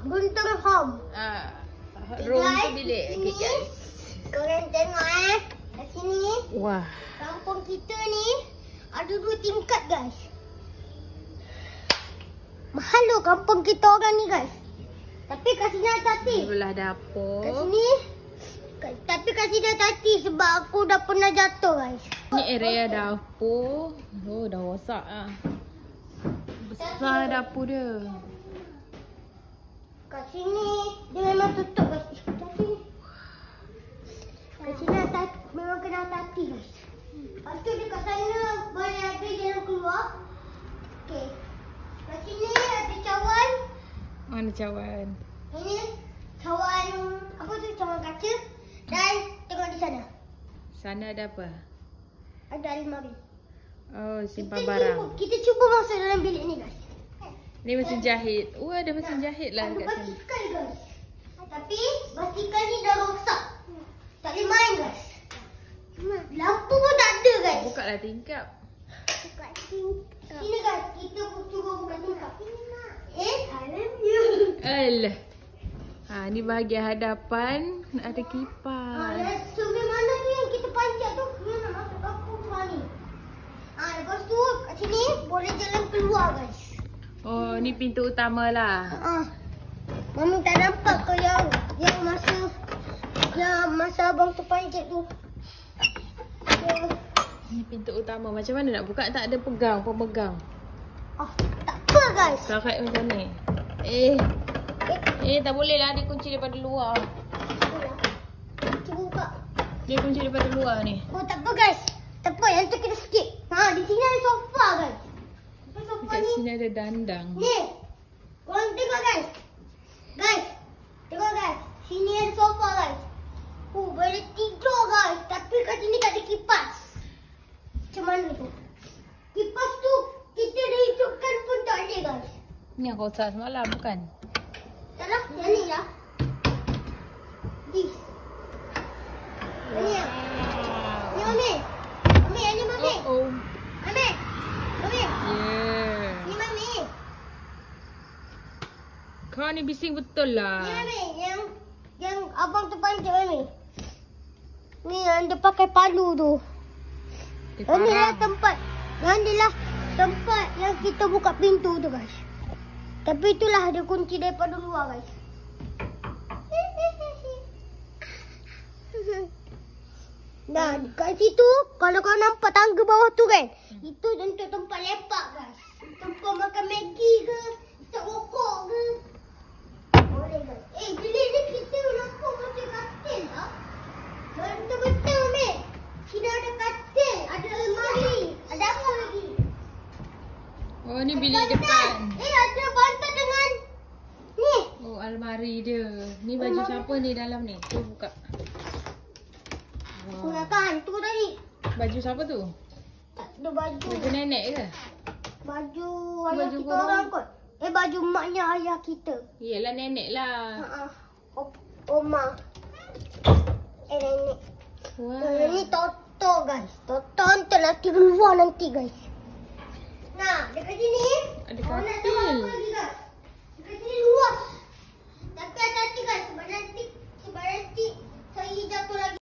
Guntung home. Room tu bilik. Okay guys. Korang tengok kat sini. Wah. Kampung kita ni ada 2 tingkat guys. Mahal loh kampung kita orang ni guys. Tapi kat sini hati-hati. Belah dapur. Kat sini. Tapi kat sini hati-hati sebab aku dah pernah jatuh guys. Ni area dapur. Oh dah rosak lah. Besar dapur dia. Kat sini dia memang tutup guys. Kat sini. Kat sini memang kena hati-hati guys. Lepas tu dekat sana boleh ada jalan keluar. Okey. Kat sini ada cawan. Mana cawan? Ini cawan apa tu, cawan kaca. Dan tengok di sana. Sana ada apa? Ada almari. Oh, simpan barang. Kita cuba masuk dalam bilik ni guys. Ni mesin jahit. Oh, ada mesin jahit lah Ada kat sana. basikal guys. Tapi basikal ni dah rosak. Tak boleh main guys. Lampu pun tak ada guys. Buka lah tingkap. Buka tingkap. Sini guys, kita cuba buka tingkap. I love you. Alah. Ni bahagian hadapan ada kipas. Cermin mana tu yang kita panjat tu? Dia nak masuk dapur rumah ni. Lepas tu kat sini boleh jalan keluar guys. Oh, ni pintu utama lah. Mami tak nampak ke yang masa abang tu panjat tu. Ni pintu utama. Macam mana nak buka? Tak ada pemegang. Tak apa guys. Karat macam ni. Tak boleh lah. Dia kunci daripada luar. Cuba buka. Dia kunci daripada luar ni. Oh tak apa guys. Tak apa, yang tu kita skip. Di sini ada sofa guys. Sofa Kat ni. sini ada dandang. Ni. Korang tengok guys. Guys. Tengok guys. Sini ada sofa guys. Boleh tidur guys. Tapi kat sini tak ada kipas. Macam mana tu? Kipas tu kita dah hidupkan pun tak ada guys. Ni yang kau rosak semalam bukan? Tak lah. Yang ni lah. This. Yang ni lah. Ni Mami. Mami, yang ni Mami. Oh. Mami. Mami. Yeah. Ni Mami. Kau ni bising betul lah. Ni Mami. Yang abang tu panjat Mami. Ni yang dia pakai palu tu. Yang ni lah tempat. Yang ni lah tempat yang kita buka pintu tu guys. Tapi itulah dia kunci daripada luar guys. Nah, kat situ kalau kau nampak tangga bawah tu kan, itu untuk tempat lepak guys. Tempat makan Maggi ke, isap rokok ke. Boleh guys. Bilik ni kita nampak macam katil lah. Betul-betul Mek. Sini ada katil, ada almari, ada apa lagi? Oh, ni bilik depan. Ada bantal dengan ni. Oh, almari dia. Ni baju siapa ni dalam ni? Tu buka. Gunakan tu tadi. Baju siapa tu? Tak ada baju. Baju nenek ke? Baju ayah Baju kita korang. orang kot. Baju maknya ayah kita. Yelah nenek lah. Oma. Nenek. Wah. Ini Toto guys. Toto hantar nanti keluar nanti guys. Nah, dekat sini. Ada Nak katil. tengok apa lagi guys? Dekat sini luas. Tapi hati-hati guys. Sebab nanti saya jatuh lagi.